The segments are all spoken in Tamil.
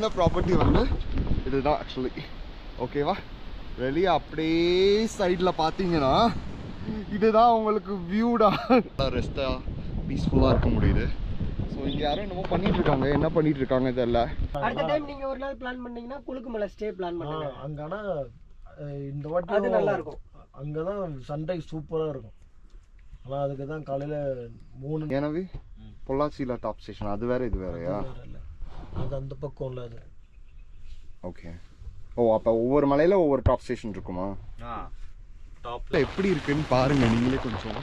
இருந்த ப்ராப்பர்ட்டி வந்து இதுதான் ஆக்சுவலி. ஓகேவா, வெளியே அப்படியே சைடில் பார்த்தீங்கன்னா இதுதான் உங்களுக்கு வியூடா. ரெஸ்ட்டாக பீஸ்ஃபுல்லாக இருக்க முடியுது. ஸோ இங்கே யாரும் என்னமோ பண்ணிட்டு இருக்காங்க, என்ன பண்ணிட்டு இருக்காங்க தெரியல. அடுத்த டைம் நீங்கள் ஒரு நாள் பிளான் பண்ணீங்கன்னா குளுக்குமலை ஸ்டே பிளான் பண்ணுங்க. அங்கே இந்த வாட்டி அது நல்லா இருக்கும். அங்கே தான் சன்ரைஸ் சூப்பராக இருக்கும். ஆனால் அதுக்கு தான் காலையில் 3. எனவே பொள்ளாச்சியில் டாப் ஸ்டேஷன் அது வேற இது வேறையா? அது அந்த பக்கம் இல்லை அது. ஓகே. ஓ, அப்போ ஒவ்வொரு மலையில் ஒவ்வொரு டாப் ஸ்டேஷன் இருக்குமா? டாப்பில் எப்படி இருக்குன்னு பாருங்க நீங்களே கொஞ்சம்.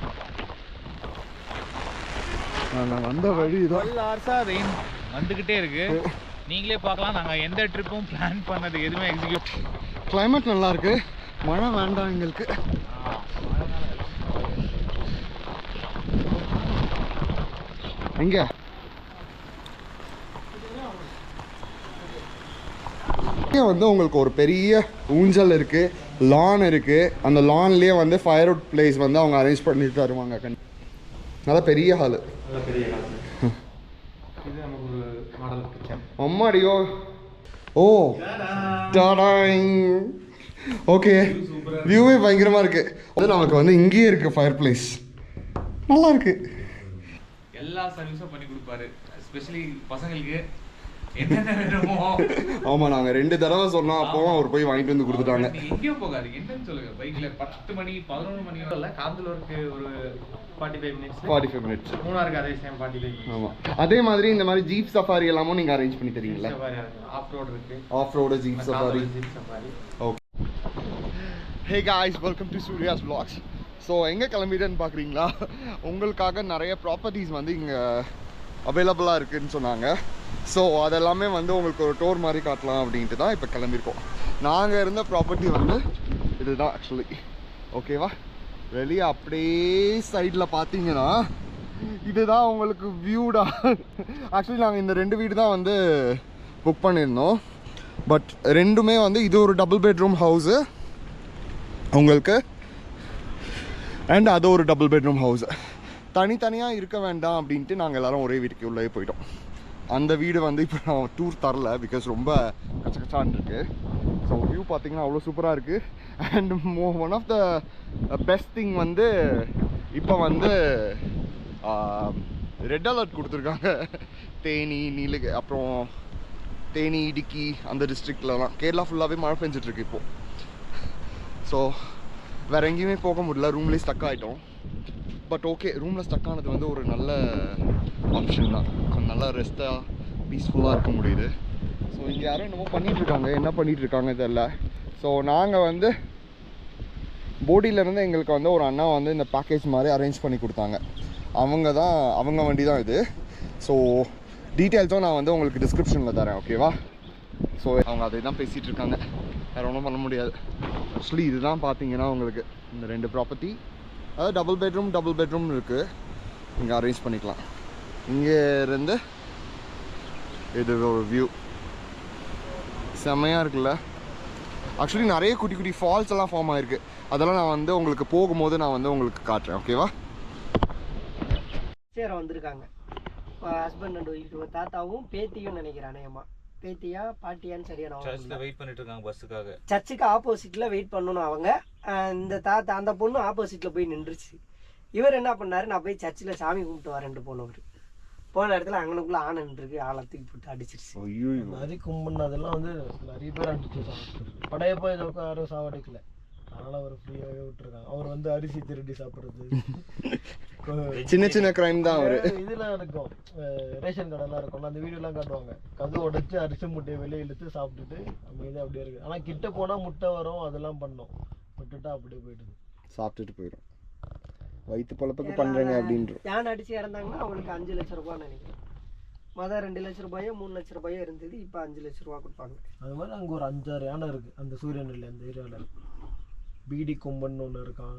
நாங்கள் வந்த வழி தான். 12 ஹவர்ஸாக ரெயின் வந்துக்கிட்டே இருக்கு. நீங்களே பார்க்கலாம், நாங்கள் எந்த ட்ரிப்பும் பிளான் பண்ணது எதுவுமே எக்ஸிக்யூட். கிளைமேட் நல்லா இருக்கு, மழை வேண்டாம் எங்களுக்கு. எங்க வந்து உங்களுக்கு ஒரு பெரிய ஊஞ்சல் இருக்கு, லான் இருக்கு. அந்த லான்லயே வந்து ஃபயர் அவுட் பிளேஸ் வந்து அவங்க அரேஞ்ச் பண்ணி தருவாங்க. நல்ல பெரிய ஹாலு. அம்மாடியோ. ஓ டாடாங். ஓகே, வியூவே பயங்கரமா இருக்கு. அது நமக்கு வந்து இங்கேயே இருக்கு ஃபயர் பிளேஸ், நல்லா இருக்கு. எல்லா சர்வீஸும் பண்ணி கொடுப்பாரு, எஸ்பெஷலி பசங்களுக்கு என்னென்ன வேணுமோ. ஆமா, நாங்க 2 தடவை சொன்னோம், அப்பவும் அவர் போய் வாங்கிட்டு வந்து கொடுத்துட்டாங்க. எங்கேயும் போகாது, என்னன்னு சொல்லுங்க. பைக்ல 10 மணி 11 மணி வரல. காந்தலூருக்கு ஒரு 45 மினிட்ஸ். மூணாருக்கு அதே சேம் 45. ஆமா, அதே மாதிரி இந்த மாதிரி ஜீப் சஃபாரி எல்லாமும் நீங்க அரேஞ்ச் பண்ணி தரீங்களா? ஆஃப் ரோட் இருக்கு, off road jeep safari. Okay. Hey guys, welcome to Surya's vlogs. So எங்கே கிளம்பிட்டேன்னு பார்க்குறீங்களா? உங்களுக்காக நிறைய ப்ராப்பர்ட்டிஸ் வந்து இங்கே அவைலபிளாக இருக்குதுன்னு சொன்னாங்க. ஸோ அதெல்லாமே வந்து உங்களுக்கு ஒரு டோர் மாதிரி காட்டலாம் அப்படின்ட்டு தான் இப்போ கிளம்பியிருக்கோம். நாங்கள் இருந்த ப்ராப்பர்ட்டி வந்து இதுதான் ஆக்சுவலி. ஓகேவா, வெளியே அப்படியே சைடில் பார்த்தீங்கன்னா இதுதான் உங்களுக்கு வியூடா. ஆக்சுவலி நாங்கள் இந்த 2 வீடு தான் வந்து புக் பண்ணியிருந்தோம். பட் ரெண்டுமே வந்து இது ஒரு டபுள் பெட்ரூம் ஹவுஸு உங்களுக்கு, அண்ட் அது ஒரு டபுள் பெட்ரூம் ஹவுஸ். தனித்தனியாக இருக்க வேண்டாம் அப்படின்ட்டு நாங்கள் எல்லோரும் ஒரே வீட்டுக்கு உள்ளே போயிட்டோம். அந்த வீடு வந்து இப்போ நான் டூர் தரல, பிகாஸ் ரொம்ப கச்சகச்சான் இருக்குது. ஸோ வியூ பார்த்தீங்கன்னா அவ்வளோ சூப்பராக இருக்குது. And one of the best thing வந்து இப்போ வந்து ரெட் அலர்ட் கொடுத்துருக்காங்க. தேனி, நீலகிரி, அப்புறம் தேனி, இடுக்கி அந்த டிஸ்ட்ரிக்ட்லலாம். கேரளா ஃபுல்லாகவே மழை பெஞ்சிட்ருக்கு இப்போது. ஸோ வேறு எங்கேயுமே போக முடியல, ரூம்லேயே ஸ்டக் ஆகிட்டோம். பட் ஓகே, ரூமில் ஸ்டக் ஆனது வந்து ஒரு நல்ல ஆப்ஷன் தான். கொஞ்சம் நல்லா ரெஸ்ட்டாக பீஸ்ஃபுல்லாக இருக்க முடியுது. ஸோ இங்கே யாரும் என்னமோ பண்ணிகிட்ருக்காங்க, என்ன பண்ணிகிட்ருக்காங்க தெரில. ஸோ நாங்கள் வந்து போடியிலேருந்து எங்களுக்கு வந்து ஒரு அண்ணா வந்து இந்த பேக்கேஜ் மாதிரி அரேஞ்ச் பண்ணி கொடுத்தாங்க. அவங்க வண்டி தான் இது. ஸோ டீட்டெயில்ஸும் நான் வந்து உங்களுக்கு டிஸ்கிரிப்ஷனில் தரேன், ஓகேவா? ஸோ அவங்க அதை தான் பேசிகிட்டு இருக்காங்க, வேறு ஒன்றும் பண்ண முடியாது. ஆக்சுவலி இதுதான் பார்த்தீங்கன்னா உங்களுக்கு இந்த 2 ப்ராப்பர்ட்டி, அதாவது டபுள் பெட்ரூம் இருக்குது. இங்கே அரேஞ்ச் பண்ணிக்கலாம். இங்கே இருந்து இது ஒரு வியூ செம்மையாக இருக்குல்ல. ஆக்சுவலி நிறைய குட்டி குட்டி ஃபால்ஸ் எல்லாம் ஃபார்ம் ஆகிருக்கு. அதெல்லாம் நான் வந்து உங்களுக்கு போகும்போது நான் வந்து உங்களுக்கு காட்டுறேன், ஓகேவா? சேர வந்திருக்காங்க ஹஸ்பண்ட் அண்ட் ஒய்ஃப், தாத்தாவும் பேத்தியும் நினைக்கிறேன். அநேகமா பேத்தியா பாட்டியான்னு சரியான சர்ச்சில் வெயிட் பண்ணிட்டு இருக்காங்க பஸ்ஸுக்காக. சர்ச்சுக்கு ஆப்போசிட்ல வெயிட் பண்ணணும் அவங்க. இந்த தாத்தா, அந்த பொண்ணு ஆப்போசிட்ல போய் நின்றுச்சு. இவர் என்ன பண்ணாரு, நான் போய் சர்ச்சில் சாமி கும்பிட்டு வரேன்ட்டு போனவர். போன இடத்துல அங்கனுக்குள்ள ஆனை நின்றுருக்கு, ஆளை தூக்கி போட்டு அடிச்சிருச்சு. மாதிரி கும்பிட்றதெல்லாம் வந்து நிறைய பேர் அடிச்சு படையப்போ யாரும் சாவடிக்கல, அதனால அவர் ஃப்ரீயாகவே விட்டுருக்காங்க. அவர் வந்து அரிசி திருடி சாப்பிட்றது, சின்ன கிரைம் தான் அவர். இதெல்லாம் இருக்கும், ரேஷன் கடைலாம் இருக்கும், அந்த வீடியோலாம் காட்டுவாங்க. கது உடைச்சு அரிசி முட்டையை வெளியே இழுத்து சாப்பிட்டுட்டு அமைதியாக அப்படியே இருக்குது. ஆனால் கிட்ட போனால் முட்டை வரும், அதெல்லாம் பண்ணோம். விட்டுட்டா அப்படியே போயிடுது, சாப்பிட்டுட்டு போயிடும். வயிற்று பொழப்புக்கு பண்ணுறேங்க அப்படின்ற. யானை அடிச்சு இறந்தாங்கன்னா அவங்களுக்கு 5 லட்ச ரூபான்னு நினைக்கிறேன். மொதல் 2 லட்ச ரூபாயோ 3 லட்ச ரூபாயோ இருந்தது, இப்போ 5 லட்ச ரூபா கொடுப்பாங்க. அது மாதிரி அங்கே ஒரு 5-6 யானை இருக்குது அந்த சூரியனில், அந்த ஏரியாவில். பீடி கொம்பன்னு ஒன்று இருக்கான்,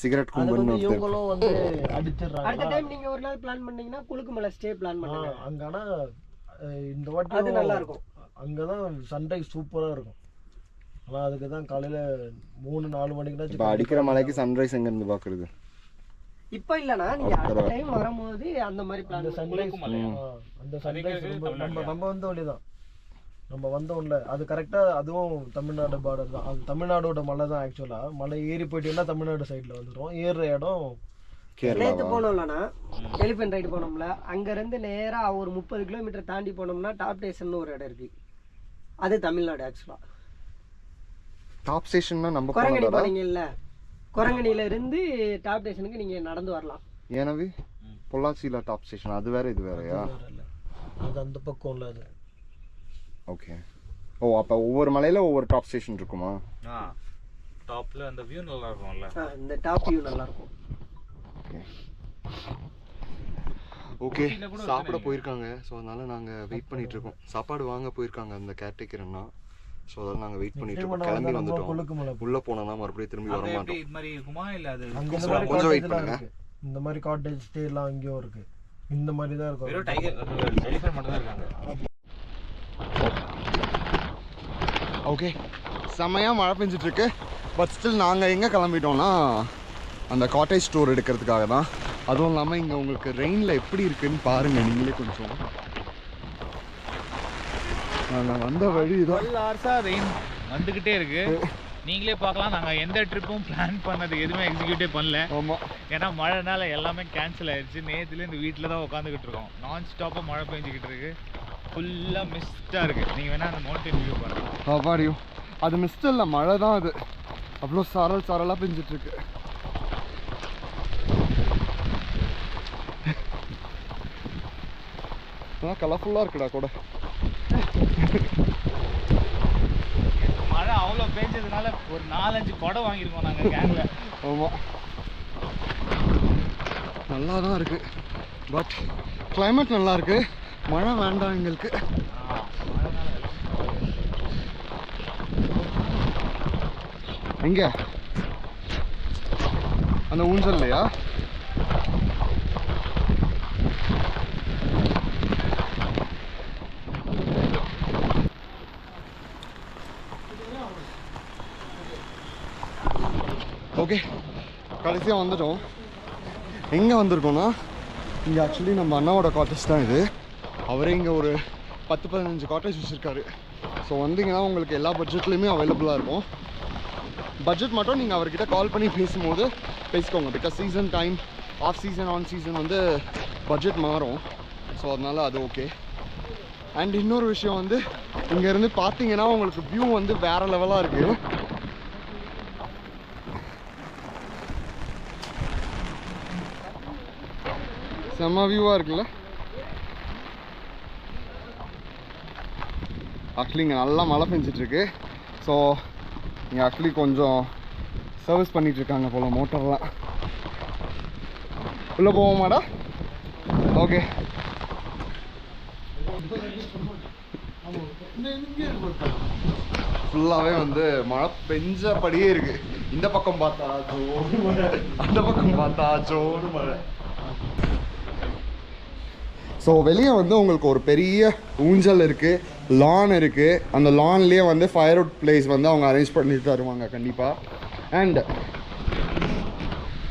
சிகரெட் கொம்பன்னு. இவங்களும் வந்து அடிச்சிடுறாங்க. அடுத்த டைம் நீங்கள் ஒரு நாள் பிளான் பண்ணீங்கன்னா குளுக்குமலை ஸ்டே பிளான் பண்ணுங்க. அங்கே ஆனால் இந்த வாட்டி அது நல்லா இருக்கும். அங்கே தான் சன்ரைஸ் சூப்பராக இருக்கும். ஆனால் அதுக்கு தான் காலையில் 3-4 மணிக்கு தான் இப்போ அடிக்கிற மலைக்கு சன்ரைஸ் எங்கேருந்து பார்க்குறது? இப்போ இல்லைண்ணா நீங்கள் அடுத்த டைம் வரும்போது அந்த மாதிரி அந்த பிளான் சன்ரைஸ் அந்த சன்ரைஸ் நம்ம வந்த வழி தான், நம்ம வந்தோம்ல அது கரெக்டாக, அதுவும் தமிழ்நாடு பார்டர் தான். அது தமிழ்நாடோட மலை தான் ஆக்சுவலாக. மலை ஏறி போயிட்டீங்கன்னா தமிழ்நாடு சைடில் வந்துடும். ஏறுற இடம் நேற்று போனோம்லண்ணா எலிஃபென்ட் ரைடு போனோம்ல, அங்கேருந்து நேராக ஒரு 30 கிலோமீட்டர் தாண்டி போனோம்னா டாப் ஸ்டேஷன் ஒரு இடம் இருக்குது. அது தமிழ்நாடு ஆக்சுவலாக. டாப் ஸ்டேஷன்னா நம்ம குரங்கணி போனீங்கல்ல, குரங்கணியில இருந்து டாப் ஸ்டேஷனுக்கு நீங்கள் நடந்து வரலாம். ஏனவி பொள்ளாச்சியில் டாப் ஸ்டேஷன் அது வேற இது வேறயா? அது அந்த பக்கம் இல்லை அது. ஓகே. ஓ அப்போ ஒவ்வொரு மலையில் ஒவ்வொரு டாப் ஸ்டேஷன் இருக்குமா? டாப்ல அந்த வியூ நல்லா இருக்கும்ல. இந்த டாப் வியூ நல்லா இருக்கும். ஓகே சாப்பிட போயிருக்காங்க. ஸோ அதனால நாங்கள் வெயிட் பண்ணிட்டு இருக்கோம். சாப்பாடு வாங்க போயிருக்காங்க அந்த கேர்டேக்கர்னா. ஸோ அதனால நாங்கள் வெயிட் பண்ணிட்டு இருக்கோம். கிளம்பி வந்துட்டோம். உள்ள போனோம்னா மறுபடியும் திரும்பி வர மாட்டோம். இது மாதிரி இருக்குமா இல்ல அது கொஞ்சம் வெயிட் பண்ணுங்க. இந்த மாதிரி காட்டேஜ் ஸ்டே எல்லாம் அங்கேயும் இருக்கு. இந்த மாதிரி தான் இருக்கும். வெறும் டைகர் எலிஃபென்ட் மட்டும் தான் இருக்காங்க. ஓகே செம்மையாக மழை பெஞ்சிட்டு இருக்கு. பட் ஸ்டில் நாங்கள் எங்கே கிளம்பிட்டோம்னா அந்த காட்டேஜ் டூர் எடுக்கிறதுக்காக தான். அதுவும் இல்லாமல் இங்கே உங்களுக்கு ரெயினில் எப்படி இருக்குன்னு பாருங்கள் நீங்களே கொஞ்சம். நாங்கள் வந்த வழி தான் 12 ஹவர்ஸாக ரெயின் வந்துக்கிட்டே இருக்கு. நீங்களே பார்க்கலாம், நாங்கள் எந்த ட்ரிப்பும் பிளான் பண்ணது எதுவுமே எக்ஸிக்யூட்டே பண்ணல. ஆமாம், ஏன்னா மழைனால எல்லாமே கேன்சல் ஆயிடுச்சு. நேற்றுலேருந்து வீட்டில் தான் உட்காந்துக்கிட்டு இருக்கோம். நான் ஸ்டாப்பாக மழை பெஞ்சிக்கிட்டு இருக்கு. ஃபுல்லாக மிஸ்டாக இருக்குது. நீங்கள் வேணால் அந்த மவுண்டன் வியூ பாருங்கள். அப்பாடியும் அது மிஸ்ட் இல்லை, மழை தான் அது. அவ்வளோ சாரலாக பெஞ்சிட்ருக்கு. ஆனால் கலர்ஃபுல்லாக இருக்குடா கூட. மழை அவ்வளோ பெஞ்சதுனால ஒரு 4-5 குடம் வாங்கியிருக்கோம் நாங்கள் கேங்கில். ஆமாம் நல்லா தான் இருக்குது. பட் கிளைமேட் நல்லா இருக்கு. மழை வேண்டாம் எங்களுக்கு. எங்க அந்த ஊஞ்சல்லையா? ஓகே கடைசியாக வந்துட்டோம். எங்கே வந்திருக்கோன்னா இங்கே ஆக்சுவலி நம்ம அண்ணாவோட காட்டேஜ் தான் இது. அவரே இங்கே ஒரு 10-15 காட்டேஜ் வச்சுருக்காரு. ஸோ வந்தீங்கன்னா உங்களுக்கு எல்லா பட்ஜெட்லேயுமே அவைலபிளாக இருக்கும். பட்ஜெட் மட்டும் நீங்கள் அவர்கிட்ட கால் பண்ணி பேசும்போது பேசிக்கோங்க. Because season time, off season, on season வந்து பட்ஜெட் மாறும். ஸோ அதனால் அது ஓகே. அண்ட் இன்னொரு விஷயம் வந்து இங்கேருந்து பார்த்தீங்கன்னா உங்களுக்கு வியூ வந்து வேறு லெவலாக இருக்குது. செம்ம வியூவாக இருக்குல்ல. ஆக்சுவலி இங்கே நல்லா மழை பெஞ்சிட்ருக்கு. ஸோ இங்கே ஆக்சுவலி கொஞ்சம் சர்வீஸ் பண்ணிகிட்ருக்காங்க போல் மோட்டர்லாம். உள்ளே போவோமாடா? ஓகே ஃபுல்லாகவே வந்து மழை பெஞ்சபடியே இருக்குது. இந்த பக்கம் பார்த்தா ஜோடு மழை, அந்த பக்கம் பார்த்தா ஜோடு மழை. ஸோ வெளியே வந்து உங்களுக்கு ஒரு பெரிய ஊஞ்சல் இருக்குது, லான் இருக்குது. அந்த லான்லேயே வந்து ஃபயர் அவுட் பிளேஸ் வந்து அவங்க அரேஞ்ச் பண்ணிட்டு தருவாங்க கண்டிப்பாக. அண்ட்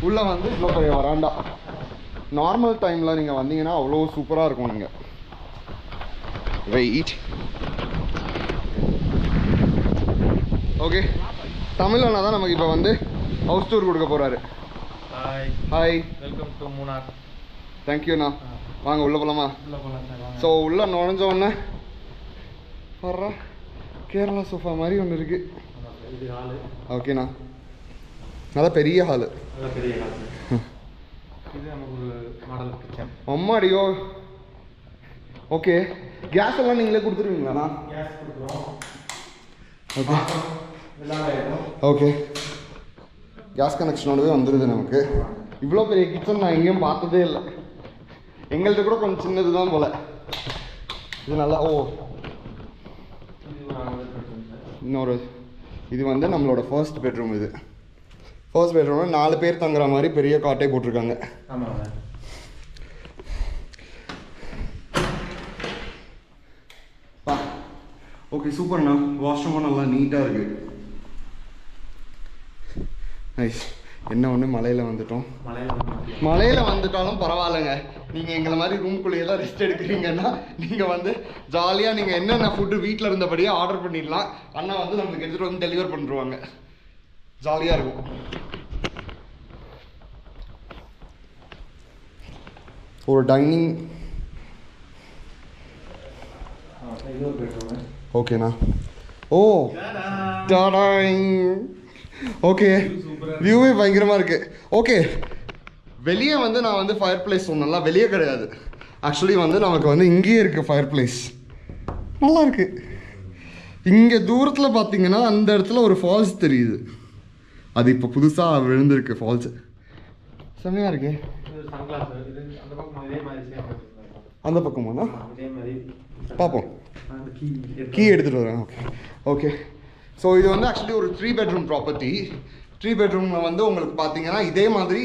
உள்ளே வந்து இவ்வளோ பெரிய வராண்டா. நார்மல் டைமில் நீங்கள் வந்தீங்கன்னா அவ்வளோ சூப்பராக இருக்கும். நீங்கள் வெயிட். ஓகே தமிழ் தான் நமக்கு இப்போ வந்து ஹவுஸ் டூர் கொடுக்க போகிறாரு. Hi, welcome to Munnar. தேங்க்யூண்ணா. வாங்க உள்ளே போகலாமா? ஸோ உள்ளே நுழைஞ்ச உடனே வர்ற கேரளா சோஃபா மாதிரி ஒன்று இருக்குது. ஓகேண்ணா, நல்லா பெரிய ஹாலு. அம்மாடியோ. ஓகே கேஸ் எல்லாம் நீங்களே கொடுத்துருவீங்களாண்ணா? ஓகே ஓகே கேஸ் கனெக்ஷனோடவே வந்துடுது நமக்கு. இவ்வளோ பெரிய கிச்சன் நான் எங்கேயும் பார்த்ததே இல்லை. எங்கள்கிட்ட கூட கொஞ்சம் சின்னது தான் போல். இது நல்லா. ஓ இன்னொரு இது வந்து நம்மளோட ஃபர்ஸ்ட் பெட்ரூம். இது ஃபர்ஸ்ட் பெட்ரூமில் 4 பேர் தங்குற மாதிரி பெரிய காட்டே போட்டிருக்காங்க. ஓகே சூப்பர்ண்ணா. வாஷ்ரூமும் நல்லா நீட்டாக இருக்குது. நைஸ். என்ன ஒன்று மலையில் வந்துட்டோம். மலையில் வந்துட்டாலும் பரவாயில்லைங்க. நீங்கள் எங்களை மாதிரி ரூம்குள்ளேயே தான் ரெஸ்ட் எடுக்கிறீங்கன்னா நீங்கள் வந்து ஜாலியாக நீங்கள் என்னென்ன ஃபுட்டு வீட்டில் இருந்தபடியே ஆர்டர் பண்ணிடலாம். அண்ணா வந்து நம்மளுக்கு எடுத்துகிட்டு வந்து டெலிவர் பண்ணிடுவாங்க. ஜாலியாக இருக்கும். ஒரு டைனிங். ஓகேண்ணா. ஓ டாடாங். ஓகே, வியூவே பயங்கரமாக இருக்குது. ஓகே, வெளியே வந்து நான் வந்து ஃபயர் பிளேஸ் சொன்னேன்ல, வெளியே கிடையாது. ஆக்சுவலி வந்து நமக்கு வந்து இங்கேயே இருக்குது ஃபயர் பிளேஸ். நல்லா இருக்குது. இங்கே தூரத்தில் பார்த்தீங்கன்னா அந்த இடத்துல ஒரு ஃபால்ஸ் தெரியுது. அது இப்போ புதுசாக விழுந்திருக்கு ஃபால்ஸு. செம்மையாக இருக்கு. அந்த பக்கமாண்ணா பார்ப்போம். கீ எடுத்துகிட்டு வரேன். Okay okay. ஸோ இது வந்து ஆக்சுவலி ஒரு 3 bedroom ப்ராப்பர்ட்டி. 3 bedroomல வந்து உங்களுக்கு பார்த்தீங்கன்னா இதே மாதிரி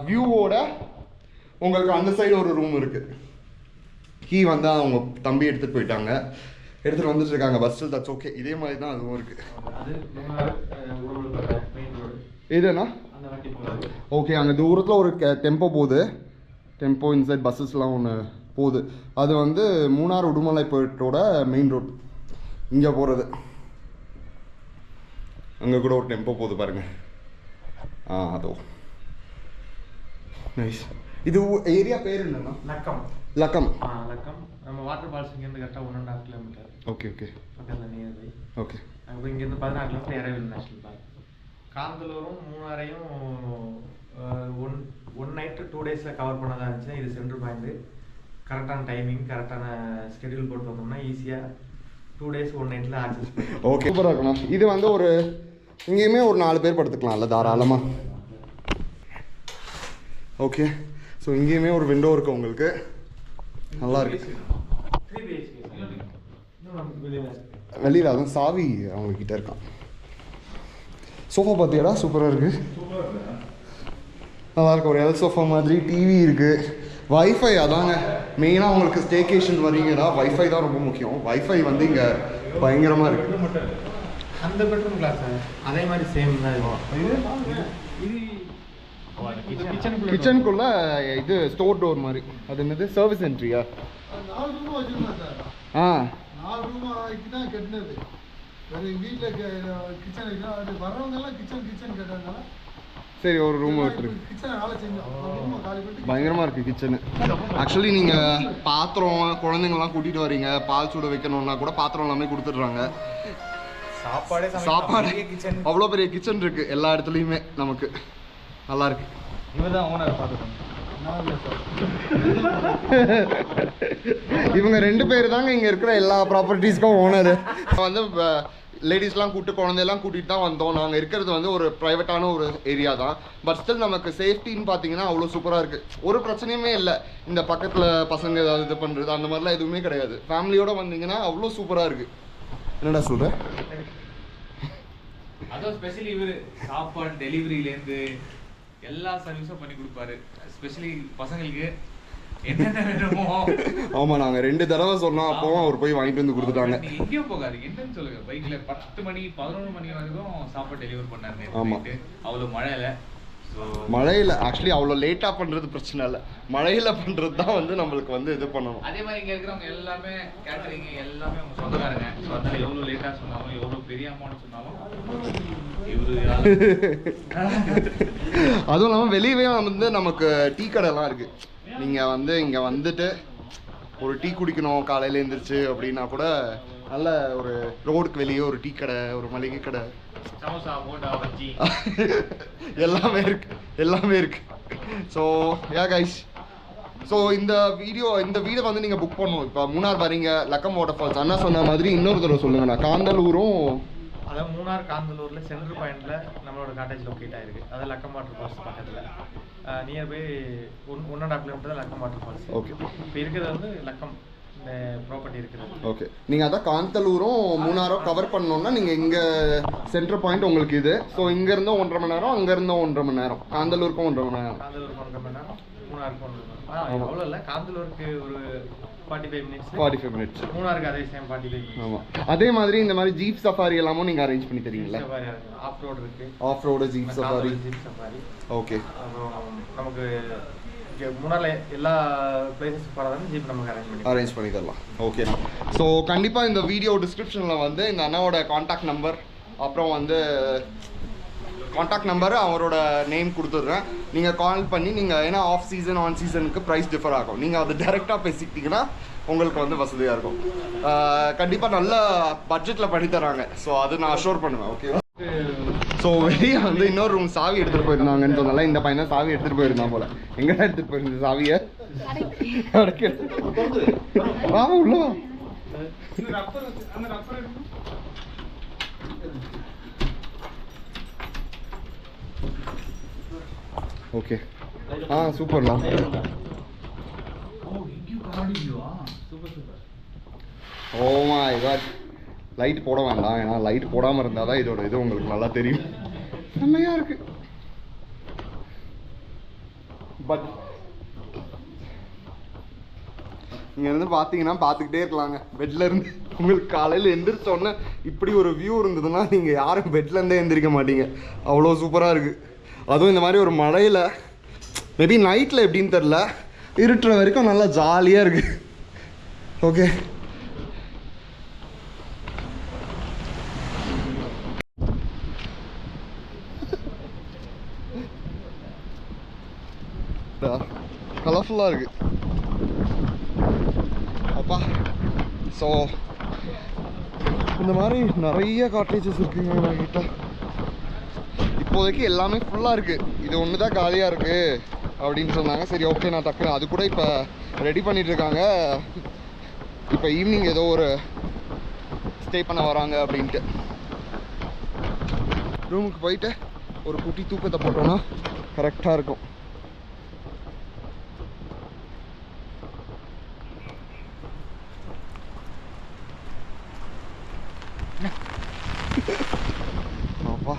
வியூவோட உங்களுக்கு அந்த சைடு ஒரு ரூம் இருக்குது. கீ வந்து அவங்க தம்பி எடுத்துகிட்டு போயிட்டாங்க, எடுத்துகிட்டு வந்துட்டு இருக்காங்க பஸ்ஸில். That's okay. இதே மாதிரி தான் அதுவும் இருக்குது. இதுண்ணா ஓகே. அங்கே தூரத்தில் ஒரு டெம்போ போகுது. டெம்போ இன்சைட் பஸ்ஸஸ்லாம் ஒன்று போகுது. அது வந்து மூணார் உடுமலைப்பேட்டோட மெயின் ரோட் இங்கே போகிறது. அங்கே கூட ஒரு டெம்போ போகுது பாருங்கள். அதோ நைஸ். இது ஏரியா பேர் என்னன்னா? லக்கம். லக்கம். லக்கம். நம்ம வாட்டர் ஃபால்ஸ் இங்கேருந்து கரெக்டாக 1.5 kilometer. Okay okay. பக்கத்தில் நியர் பை. ஓகே. அங்கே இங்கேருந்து 16 kilometer எரவில் நேஷனல் பார்க். காந்தலூரும் மூணாரையும் ஒன் நைட்டு 2 days கவர் பண்ணதாக இருந்துச்சு. இது சென்ட்ரல் பாயிண்ட்டு. கரெக்டான டைமிங், கரெக்டான ஸ்கெடியூல் போட்டு வந்தோம்னா ஈஸியாக 2 days 1 night ஆக்சஸ் பண்ணலாம். ஓகே, சூப்பராக இருக்கணும். இது வந்து ஒரு இங்கேயுமே ஒரு 4 பேர் படுத்துக்கலாம்ல தாராளமாக. ஓகே. ஸோ இங்கேயுமே ஒரு விண்டோ இருக்குது உங்களுக்கு. நல்லா இருக்கு. வெளியில் அதுவும் சாவி அவங்கக்கிட்ட இருக்கான். சோஃபா பார்த்தியாடா? சூப்பராக இருக்குது. நல்லா இருக்கு. ஒரு எல் சோஃபா மாதிரி. டிவி இருக்குது. வைஃபை அதாங்க மெயினாக உங்களுக்கு ஸ்டேகேஷன் வரீங்கன்னா வைஃபை தான் ரொம்ப முக்கியம். வைஃபை வந்து இங்கே பயங்கரமாக இருக்குது. அந்த பெட்ரூம் கிளாஸ் அதே மாதிரி சேம் தான். கிச்சனுக்குள்ள இது ஸ்டோர் டோர் மாதிரி. அது என்னது? சர்வீஸ் என்ட்ரியா? 4 ரூம் வச்சிருந்தேன் சார். 4 ரூம் தான் கட்டினது. வீட்டில் கிச்சன் இருக்குது. அது வரவங்க எல்லாம் கிச்சன் கேட்டதுனால சரி ஒரு ரூம் விட்டுருக்கு. கிச்சன் வேலை செஞ்சோம். பயங்கரமாக இருக்குது கிச்சனு. ஆக்சுவலி நீங்கள் பாத்திரம் குழந்தைங்கள்லாம் கூட்டிகிட்டு வரீங்க, பால் சூட வைக்கணுன்னா கூட பாத்திரம் எல்லாமே கொடுத்துட்றாங்க. சாப்பாடு அவ்வளோ பெரிய கிச்சன் இருக்குது எல்லா இடத்துலையுமே. நமக்கு நல்லா இருக்கு. இவர் தான் ஓனர் பார்த்துக்கோங்க. இவங்க 2 பேர் தாங்க இங்கே இருக்கிற எல்லா ப்ராப்பர்ட்டிஸ்க்கும் ஓனர். வந்து லேடிஸ்லாம் கூப்பிட்டு குழந்தையெல்லாம் கூட்டிகிட்டு தான் வந்தோம். நாங்கள் இருக்கிறது வந்து ஒரு ப்ரைவேட்டான ஒரு ஏரியா தான். பட் ஸ்டில் நமக்கு சேஃப்டின்னு பார்த்தீங்கன்னா அவ்வளோ சூப்பராக இருக்குது. ஒரு பிரச்சனையுமே இல்லை. இந்த பக்கத்தில் பசங்க ஏதாவது இது பண்ணுறது அந்த மாதிரிலாம் எதுவுமே கிடையாது. ஃபேமிலியோடு வந்தீங்கன்னா அவ்வளோ சூப்பராக இருக்குது. என்னடா சொல்கிறேன்? அதுவும் ஸ்பெஷலி இவர் சாப்பாடு டெலிவரியிலேருந்து எல்லா சர்வீஸும் பண்ணி கொடுப்பாரு. ஸ்பெஷலி பசங்களுக்கு என்னென்ன வேணுமோ. ஆமாம், நாங்கள் 2 தடவை சொன்னோம். அப்போவும் அவர் போய் வாங்கிட்டு வந்து கொடுத்துட்டாங்க. எங்கேயும் போகாது. என்னன்னு சொல்லுங்க. பைக்கில் 10 மணி 11 மணி வரைக்கும் சாப்பாடு டெலிவர் பண்ணாரு. ஆமாம், அவ்வளோ மழையில். மழையில் ஆக்சுவலி அவ்வளோ லேட்டாக பண்ணுறது பிரச்சனை இல்லை. மழையில் பண்ணுறது தான் வந்து நம்மளுக்கு வந்து இது பண்ணணும். அதே மாதிரி இங்கே இருக்கிறவங்க எல்லாமே கேட்டரிங் எல்லாமே அவங்க சொந்தக்காரங்க. ஸோ அதனால் எவ்வளோ லேட்டாக சொன்னாலும் எவ்வளோ பெரிய அமௌண்ட் சொன்னாலும் அதுவும் இல்லாமல் வெளியவே வந்து நமக்கு டீ கடைலாம் இருக்குது. நீங்கள் வந்து இங்கே வந்துட்டு ஒரு டீ குடிக்கணும் காலையில் எழுந்திரிச்சு அப்படின்னா கூட நல்ல ஒரு ரோடுக்கு வெளியே ஒரு டீ கடை, ஒரு மளிகை கடை, எல்லாமே இருக்கு. ஸோ யா கைஸ், ஸோ இந்த வீடை வந்து நீங்கள் புக் பண்ணணும். இப்போ மூணார் வரீங்க, லக்கம் வாட்டர் ஃபால்ஸ் அண்ணா சொன்ன மாதிரி இன்னொரு தடவை சொல்லுங்கண்ணா. காந்தலூரும் அதாவது மூணார் காந்தலூரில் சென்ட்ரல் பாயிண்டில் நம்மளோட காட்டேஜ் லொக்கேட் ஆகிருக்கு. அதாவது லக்கம் வாட்டர் ஃபால்ஸ் பக்கத்தில் nearby 1.5 kilometer Lakkam water falls. Okay, இப்போ இருக்கிறது வந்து லக்கம் இந்த ப்ராப்பர்ட்டி இருக்குது. ஓகே, நீங்கள் அதான் காந்தலூரும் மூணாரும் கவர் பண்ணோன்னா நீங்கள் இங்கே சென்ட்ரல் பாயிண்ட் உங்களுக்கு இது. ஸோ இங்கேருந்தும் 1.5 மணி நேரம், அங்கேருந்தும் 1.5 மணி நேரம், காந்தலூருக்கும் 1.5 மணி நேரம், காந்தலூருக்கு 1.5 மணி நேரம், மூணாருக்கு 1.5 மணி நேரம். அவ்வளோ இல்லை, காந்தலூருக்கு ஒரு 45 minutes. 45 minutes. மூணாருக்கு அதே சேம் 45 minutes. ஆமாம். அதே மாதிரி இந்த மாதிரி ஜீப் சஃபாரி எல்லாமும் நீங்கள் அரேஞ்ச் பண்ணி தரீங்களா? சஃபாரி இருக்கு, ஆஃப் ரோடு இருக்கு, off road jeep safari. Jeep safari. Okay. அப்புறம் நமக்கு மூணார்ல எல்லா பிளேசஸ் போகிறதாலும் ஜீப் நமக்கு அரேஞ்ச் பண்ணி தரலாம். ஓகேண்ணா. ஸோ கண்டிப்பாக இந்த வீடியோ டிஸ்கிரிப்ஷனில் வந்து இந்த அண்ணாவோட காண்டாக்ட் நம்பர், அப்புறம் வந்து காண்டாக்ட் நம்பர், அவரோட நேம் கொடுத்துட்றேன். நீங்கள் கால் பண்ணி நீங்கள், ஏன்னா ஆஃப் சீசன் ஆன் சீசனுக்கு ப்ரைஸ் டிஃபர் ஆகும், நீங்கள் அதை டைரெக்டாக பேசிக்கிட்டிங்கன்னா உங்களுக்கு வந்து வசதியாக இருக்கும். கண்டிப்பாக நல்ல பட்ஜெட்டில் பண்ணி தராங்க. ஸோ அது நான் அஷோர் பண்ணுவேன். ஓகேவா? ஸோ வெளியே வந்து இன்னொரு ரூம் சாவி எடுத்துகிட்டு போயிருந்தாங்கன்னு சொன்னால இந்த பையனை சாவி எடுத்துகிட்டு போயிருந்தான் போல. எங்கடா எடுத்துகிட்டு போயிருந்த சாவியை? வாங்க உள்ள வா. ஓகே. சூப்பர்ண்ணா. Oh my God. லைட் போட வேண்டாம், ஏன்னா லைட் போடாமல் இருந்தால் தான் இதோட இது உங்களுக்கு நல்லா தெரியும். செம்மையாக இருக்கு. பட் நீங்கள் வந்து பார்த்தீங்கன்னா பார்த்துக்கிட்டே இருக்கலாங்க பெட்ல இருந்து. உங்களுக்கு காலையில் எந்திரிச்சோன்னே இப்படி ஒரு வியூ இருந்ததுன்னா நீங்கள் யாரும் பெட்லேருந்தே எந்திரிக்க மாட்டீங்க. அவ்வளோ சூப்பராக இருக்குது. அதுவும் இந்த மாதிரி ஒரு மழையில், மேபி நைட்டில் எப்படின்னு தெரில, இருட்டுற வரைக்கும் நல்லா ஜாலியாக இருக்குது. ஓகே. கலர்ஃபுல்லாக இருக்கு அப்பா. ஸோ இந்த மாதிரி நிறைய காட்டேஜஸ் இருக்குங்க என்கிட்ட. இப்போதைக்கு எல்லாமே ஃபுல்லாக இருக்குது. இது ஒன்று தான் காலியாக இருக்குது அப்படின்னு சொன்னாங்க. சரி ஓகே, நான் டக்குனு அது கூட இப்போ ரெடி பண்ணிட்டு இருக்காங்க. இப்போ ஈவினிங் ஏதோ ஒரு ஸ்டே பண்ண வராங்க அப்படின்ட்டு. ரூமுக்கு போயிட்டு ஒரு குட்டி தூக்கத்தை போட்டோன்னா கரெக்டாக இருக்கும். அப்பா